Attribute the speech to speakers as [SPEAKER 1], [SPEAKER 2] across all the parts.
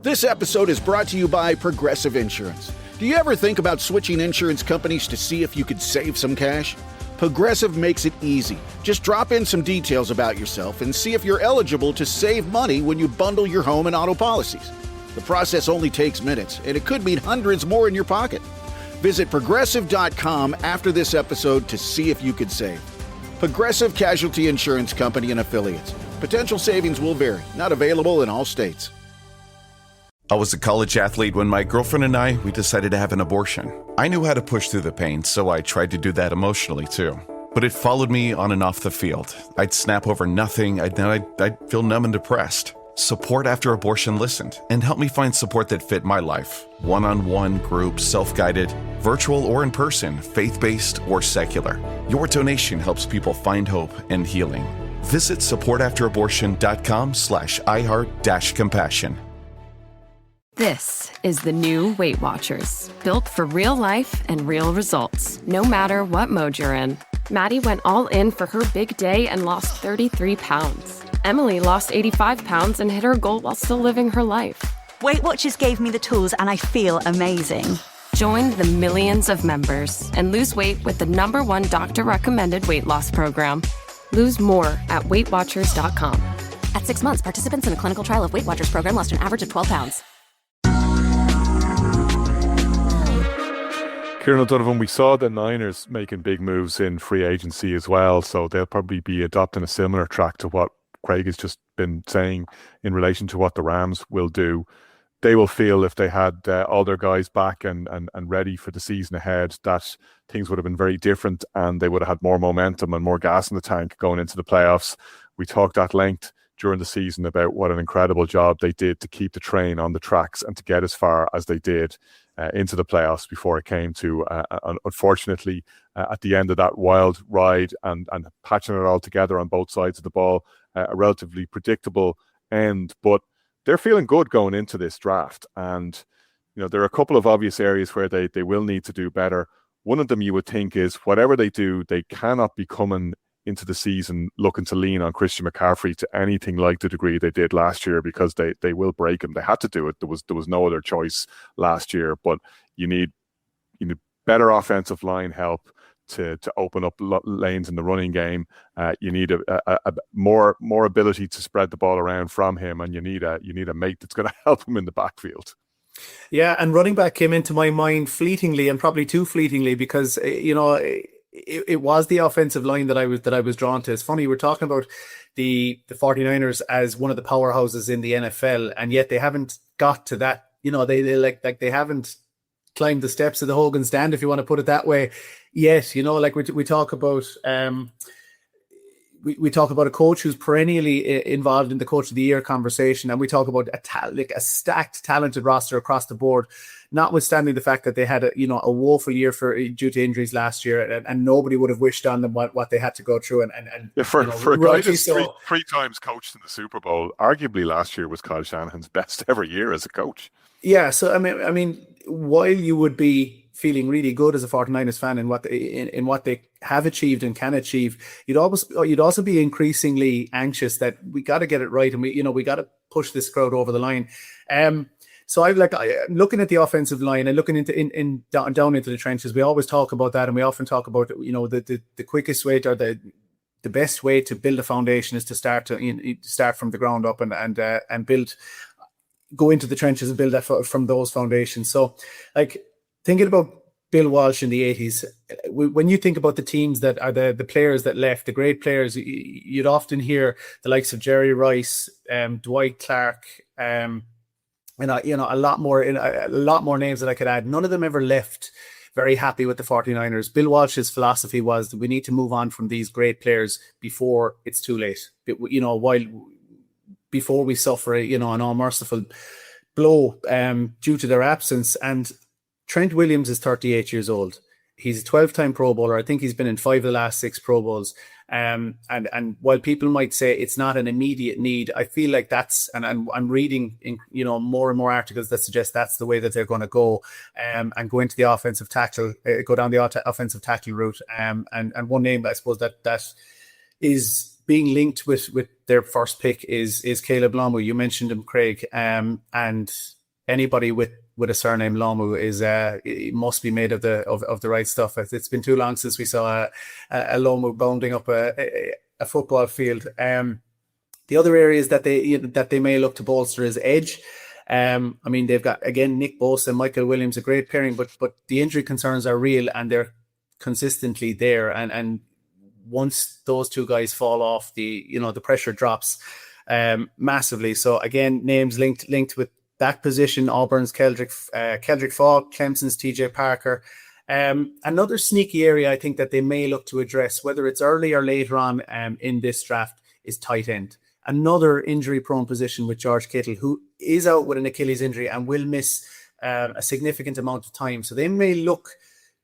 [SPEAKER 1] This episode is brought to you by Progressive Insurance. Do you ever think about switching insurance companies to see if you could save some cash? Progressive makes it easy. Just drop in some details about yourself and see if you're eligible to save money when you bundle your home and auto policies. The process only takes minutes, and it could mean hundreds more in your pocket. Visit Progressive.com after this episode to see if you could save. Progressive Casualty Insurance Company and Affiliates. Potential savings will vary. Not available in all states.
[SPEAKER 2] I was a college athlete when my girlfriend and we decided to have an abortion. I knew how to push through the pain, so I tried to do that emotionally too. But it followed me on and off the field. I'd snap over nothing, I'd feel numb and depressed. Support After Abortion listened and helped me find support that fit my life. One-on-one, group, self-guided, virtual or in person, faith-based or secular. Your donation helps people find hope and healing. Visit supportafterAbortion.com/iheart-compassion.
[SPEAKER 3] This is the new Weight Watchers, built for real life and real results, no matter what mode you're in. Maddie went all in for her big day and lost 33 pounds. Emily lost 85 pounds and hit her goal while still living her life.
[SPEAKER 4] Weight Watchers gave me the tools and I feel amazing.
[SPEAKER 3] Join the millions of members and lose weight with the #1 doctor-recommended weight loss program. Lose more at WeightWatchers.com.
[SPEAKER 5] At 6 months, participants in a clinical trial of Weight Watchers program lost an average of 12 pounds.
[SPEAKER 6] Kieran O'Donovan, we saw the Niners making big moves in free agency as well, so they'll probably be adopting a similar track to what Craig has just been saying in relation to what the Rams will do. They will feel if they had all their guys back and ready for the season ahead, that things would have been very different and they would have had more momentum and more gas in the tank going into the playoffs. We talked at length during the season about what an incredible job they did to keep the train on the tracks and to get as far as they did into the playoffs before it came to, unfortunately, at the end of that wild ride and patching it all together on both sides of the ball, a relatively predictable end. But they're feeling good going into this draft. And, you know, there are a couple of obvious areas where they will need to do better. One of them you would think is whatever they do, they cannot be coming into the season looking to lean on Christian McCaffrey to anything like the degree they did last year, because they will break him. They had to do it. There was no other choice last year. But you need better offensive line help to open up lanes in the running game. You need a more ability to spread the ball around from him, and you need a mate that's going to help him in the backfield.
[SPEAKER 7] Yeah, and running back came into my mind fleetingly, and probably too fleetingly, because it was the offensive line that I was drawn to. It's funny, we're talking about the 49ers as one of the powerhouses in the NFL, and yet they haven't got to that. They haven't climbed the steps of the Hogan stand, if you want to put it that way, yet. We talk about we talk about a coach who's perennially involved in the Coach of the Year conversation, and we talk about a stacked, talented roster across the board, notwithstanding the fact that they had a woeful year due to injuries last year, and nobody would have wished on them what they had to go through.
[SPEAKER 6] For a guy that's three times coached in the Super Bowl, arguably last year was Kyle Shanahan's best ever year as a coach. Yeah,
[SPEAKER 7] so I mean, while you would be feeling really good as a 49ers fan in what they have achieved and can achieve, you'd also be increasingly anxious that we got to get it right, and we got to push this crowd over the line. So I'm looking at the offensive line and looking down into the trenches. We always talk about that, and we often talk about the quickest way or the best way to build a foundation is to start from the ground up and build, go into the trenches and build that from those foundations. So thinking about Bill Walsh in the 80s, when you think about the teams that are the players that left, the great players, you'd often hear the likes of Jerry Rice, Dwight Clark, a lot more names that I could add. None of them ever left very happy with the 49ers. Bill Walsh's philosophy was that we need to move on from these great players before it's too late. Before we suffer, an unmerciful blow due to their absence. And Trent Williams is 38 years old. He's a 12-time Pro Bowler. I think he's been in 5 of the last 6 Pro Bowls. And while people might say it's not an immediate need, I feel like that's, and I'm reading more and more articles that suggest that's the way that they're going to go, and go into the offensive tackle, go down the offensive tackle route. And one name I suppose that is being linked with their first pick is Caleb Lomu. You mentioned him, Craig, and anybody with a surname Lomu is it must be made of the right stuff. It's been too long since we saw a Lomu bounding up a football field. The other areas that they may look to bolster is edge. I mean, they've got, again, Nick Bosa and Michael Williams, a great pairing, but the injury concerns are real and they're consistently there. And once those two guys fall off, the pressure drops massively. So again, names linked with that position: Auburn's Keldrick Falk, Clemson's TJ Parker. Another sneaky area I think that they may look to address, whether it's early or later on in this draft, is tight end. Another injury-prone position with George Kittle, who is out with an Achilles injury and will miss a significant amount of time. So they may look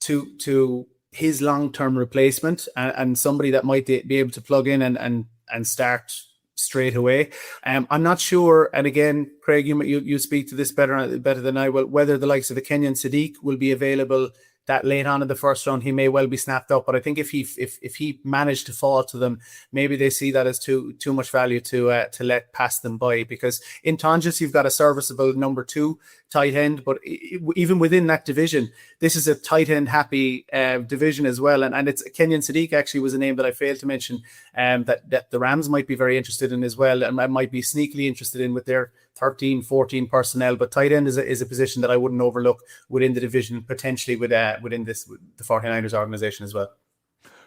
[SPEAKER 7] to his long-term replacement and somebody that might be able to plug in and start straight away. I'm not sure, and again, Craig, you speak to this better than I will, whether the likes of the Kenyan Sadiq will be available that late on in the first round. He may well be snapped up, but I think if he managed to fall to them, maybe they see that as too much value to let pass them by, because in Tonjes you've got a serviceable number 2 tight end, but even within that division, this is a tight end happy division as well, and it's Kenyan Sadiq actually was a name that I failed to mention that the Rams might be very interested in as well, and might be sneakily interested in with their 13, 14 personnel. But tight end is a position that I wouldn't overlook within the division, potentially within the 49ers organization as well.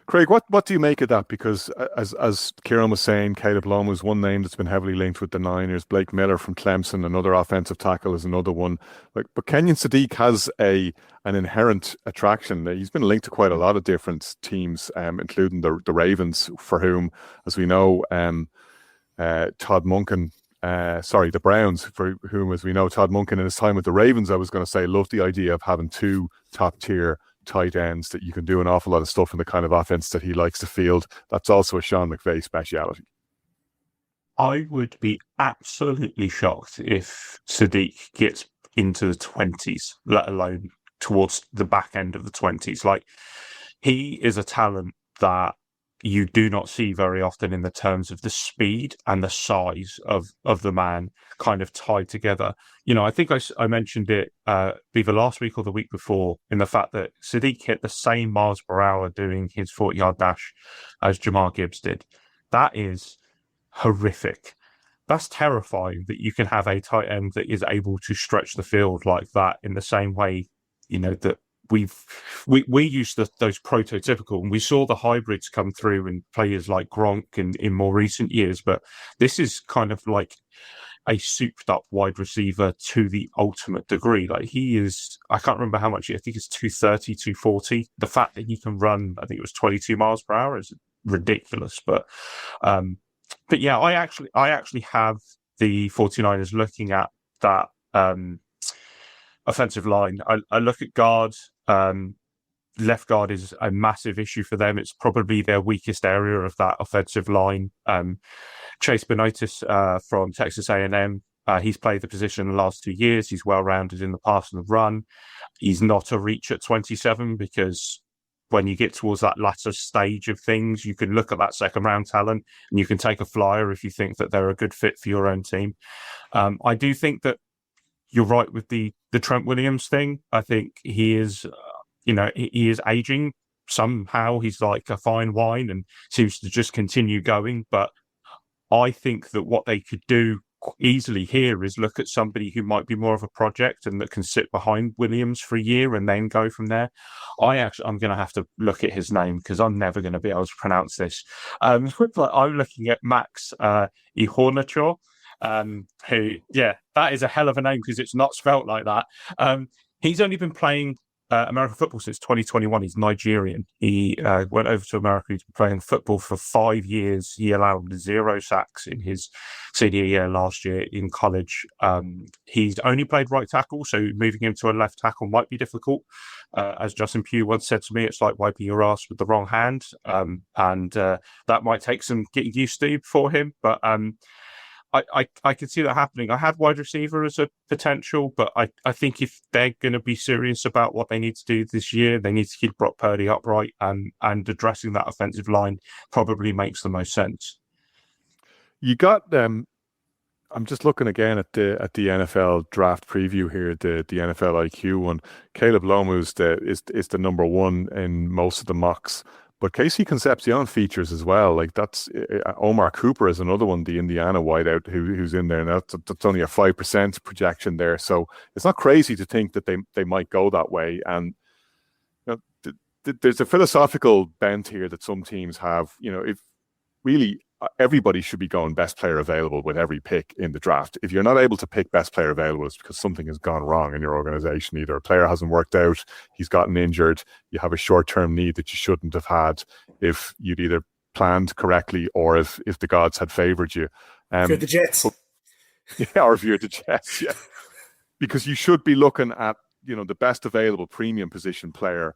[SPEAKER 6] Craig, what do you make of that? Because as Kieran was saying, Caleb Lomu is one name that's been heavily linked with the Niners. Blake Miller from Clemson, another offensive tackle, is another one. But Kenyan Sadiq has an inherent attraction. He's been linked to quite a lot of different teams, including the Ravens, for whom, as we know, Todd Monken. The Browns, for whom, as we know, Todd Monken in his time with the Ravens, I was going to say, loved the idea of having 2 top-tier tight ends that you can do an awful lot of stuff in the kind of offense that he likes to field. That's also a Sean McVay speciality.
[SPEAKER 8] I would be absolutely shocked if Sadiq gets into the 20s, let alone towards the back end of the 20s. Like, he is a talent that you do not see very often in the terms of the speed and the size of the man kind of tied together. I think I mentioned it either last week or the week before, in the fact that Sadiq hit the same miles per hour doing his 40-yard dash as Jamar Gibbs did. That is horrific. That's terrifying that you can have a tight end that is able to stretch the field like that in the same way, that we used those prototypical, and we saw the hybrids come through in players like Gronk in more recent years, but this is kind of like a souped up wide receiver to the ultimate degree. Like, he is, I can't remember how much, I think it's 230, 240. The fact that he can run, I think it was 22 miles per hour, is ridiculous. But yeah, I actually have the 49ers looking at that offensive line. I look at guards. Left guard is a massive issue for them. It's probably their weakest area of that offensive line. Chase Benoitis from Texas A&M, he's played the position in the last 2 years. He's well-rounded in the pass and the run. He's not a reach at 27, because when you get towards that latter stage of things, you can look at that second-round talent and you can take a flyer if you think that they're a good fit for your own team. I do think that you're right with the Trent Williams thing. I think he is, he is aging. Somehow he's like a fine wine and seems to just continue going. But I think that what they could do easily here is look at somebody who might be more of a project and that can sit behind Williams for a year and then go from there. I'm going to have to look at his name because I'm never going to be able to pronounce this. I'm looking at Max Ihornacho. Who, that is a hell of a name because it's not spelt like that. He's only been playing American football since 2021. He's Nigerian. He went over to America. He's been playing football for 5 years. He allowed 0 sacks in his senior year last year in college. He's only played right tackle, so moving him to a left tackle might be difficult. As Justin Pugh once said to me, it's like wiping your ass with the wrong hand, and that might take some getting used to for him. But I can see that happening. I had wide receiver as a potential, but I think if they're going to be serious about what they need to do this year, they need to keep Brock Purdy upright, and addressing that offensive line probably makes the most sense.
[SPEAKER 6] You got I'm just looking again at the NFL draft preview here, the NFL IQ one. Caleb Lomu's is the number one in most of the mocks, but Casey Concepcion features as well. Like that's Omar Cooper is another one, the Indiana wideout who's in there, and that's only a 5% projection there. So it's not crazy to think that they might go that way. And you know, there's a philosophical bent here that some teams have. You know, if really everybody should be going best player available with every pick in the draft. If you're not able to pick best player available, it's because something has gone wrong in your organization. Either a player hasn't worked out, he's gotten injured, you have a short-term need that you shouldn't have had if you'd either planned correctly or if the gods had favored you.
[SPEAKER 7] If you're the Jets.
[SPEAKER 6] Or if you're the Jets, yeah. Because you should be looking at, you know, the best available premium position player.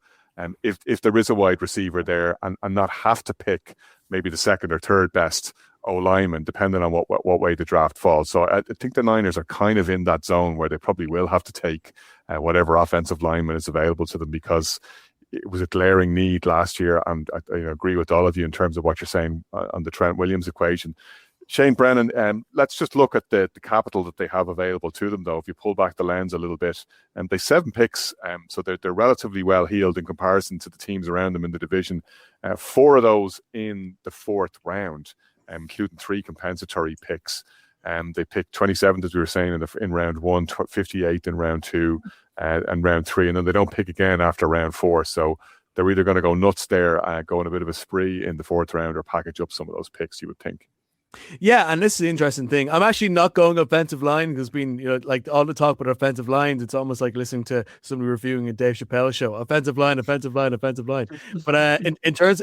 [SPEAKER 6] If there is a wide receiver there and not have to pick maybe the second or third best O-lineman, depending on what way the draft falls. So I think the Niners are kind of in that zone where they probably will have to take whatever offensive lineman is available to them, because it was a glaring need last year. And I agree with all of you in terms of what you're saying on the Trent Williams equation. Shane Brennan, let's just look at the capital that they have available to them, though. If you pull back the lens a little bit, they 7 picks, so they're relatively well heeled in comparison to the teams around them in the division. 4 of those in the 4th round, including 3 compensatory picks. They picked 27th, as we were saying, in round 1, 58th in round 2, and round 3, and then they don't pick again after round 4. So they're either going to go nuts there, go on a bit of a spree in the 4th round, or package up some of those picks, you would think.
[SPEAKER 9] Yeah, and this is the interesting thing. I'm actually not going offensive line because like all the talk about offensive lines, it's almost like listening to somebody reviewing a Dave Chappelle show. Offensive line. But in terms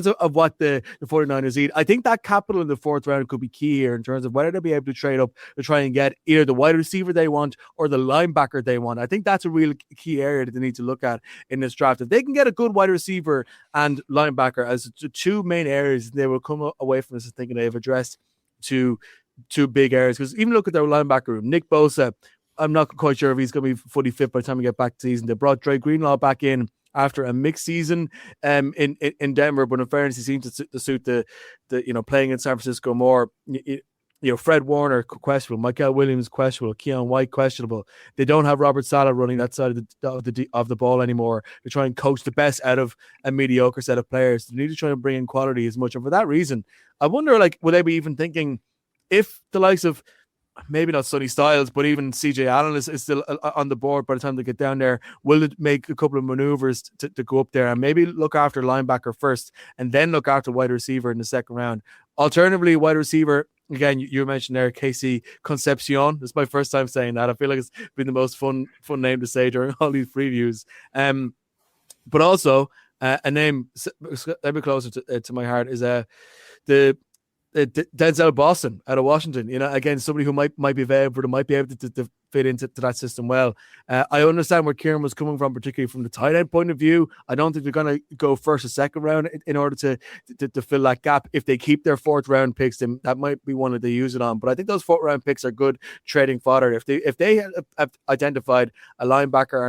[SPEAKER 9] of what the 49ers need, I think that capital in the 4th round could be key here in terms of whether they'll be able to trade up to try and get either the wide receiver they want or the linebacker they want. I think that's a real key area that they need to look at in this draft. If they can get a good wide receiver and linebacker as the 2 main areas, they will come away from this thinking they've addressed two big areas. Because even look at their linebacker room, Nick Bosa, I'm not quite sure if he's going to be fully fit by the time we get back to the season. They brought Dre Greenlaw back in after a mixed season in Denver, but in fairness, he seems to suit the playing in San Francisco more. Fred Warner questionable, Michael Williams questionable, Keon White questionable. They don't have Robert Saleh running that side of the ball anymore. They try and coach the best out of a mediocre set of players. They need to try and bring in quality as much. And for that reason, I wonder, would they be even thinking if the likes of maybe not Sonny Styles, but even CJ Allen is still on the board by the time they get down there, will it make a couple of maneuvers to go up there and maybe look after linebacker first and then look after wide receiver in the 2nd round? Alternatively, wide receiver, again, you mentioned there, Casey Concepcion. This is my first time saying that. I feel like it's been the most fun name to say during all these previews. But also, a name a bit closer to my heart is the Denzel Boston out of Washington. Again, somebody who might be available, but might be able to fit into that system well. I understand where Kieran was coming from, particularly from the tight end point of view. I don't think they're going to go 1st or 2nd round in order to fill that gap. If they keep their 4th round picks, then that might be one that they use it on. But I think those 4th round picks are good trading fodder. If they have identified a linebacker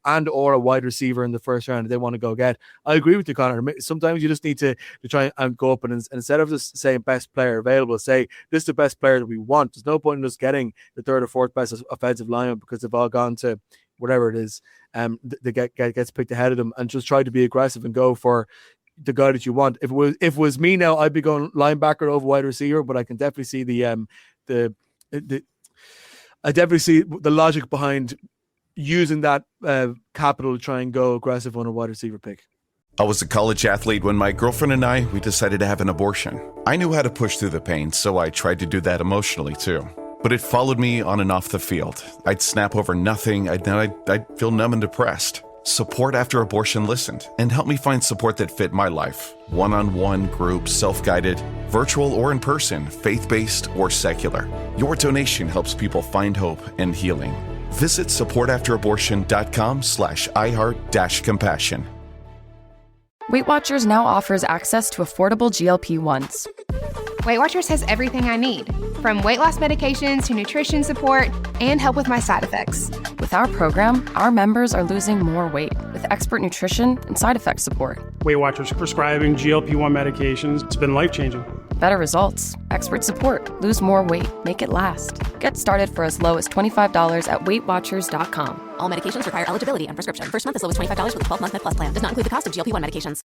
[SPEAKER 9] and or a wide receiver in the 1st round that they want to go get, I agree with you, Conor. Sometimes you just need to try and go up and instead of just saying best player available, say this is the best player that we want. There's no point in us getting the 3rd or 4th best offensive lineman because they've all gone to whatever it is, that gets picked ahead of them, and just try to be aggressive and go for the guy that you want. If it was me now, I'd be going linebacker over wide receiver, but I can definitely see I definitely see the logic behind using that capital to try and go aggressive on a wide receiver pick.
[SPEAKER 2] I was a college athlete when my girlfriend and we decided to have an abortion. I knew how to push through the pain, so I tried to do that emotionally too. But it followed me on and off the field. I'd snap over nothing. I'd feel numb and depressed. Support After Abortion listened and helped me find support that fit my life. One-on-one, group, self-guided, virtual or in person, faith-based or secular. Your donation helps people find hope and healing. Visit supportafterAbortion.com/iheart-compassion.
[SPEAKER 3] Weight Watchers now offers access to affordable GLP-1s.
[SPEAKER 10] Weight Watchers has everything I need, from weight loss medications to nutrition support and help with my side effects.
[SPEAKER 3] With our program, our members are losing more weight with expert nutrition and side effect support.
[SPEAKER 11] Weight Watchers prescribing GLP-1 medications. It's been life-changing.
[SPEAKER 3] Want better results? Expert support. Lose more weight. Make it last. Get started for as low as $25 at WeightWatchers.com.
[SPEAKER 5] All medications require eligibility and prescription. First month as low as $25 with a 12-month Med Plus plan. Does not include the cost of GLP-1 medications.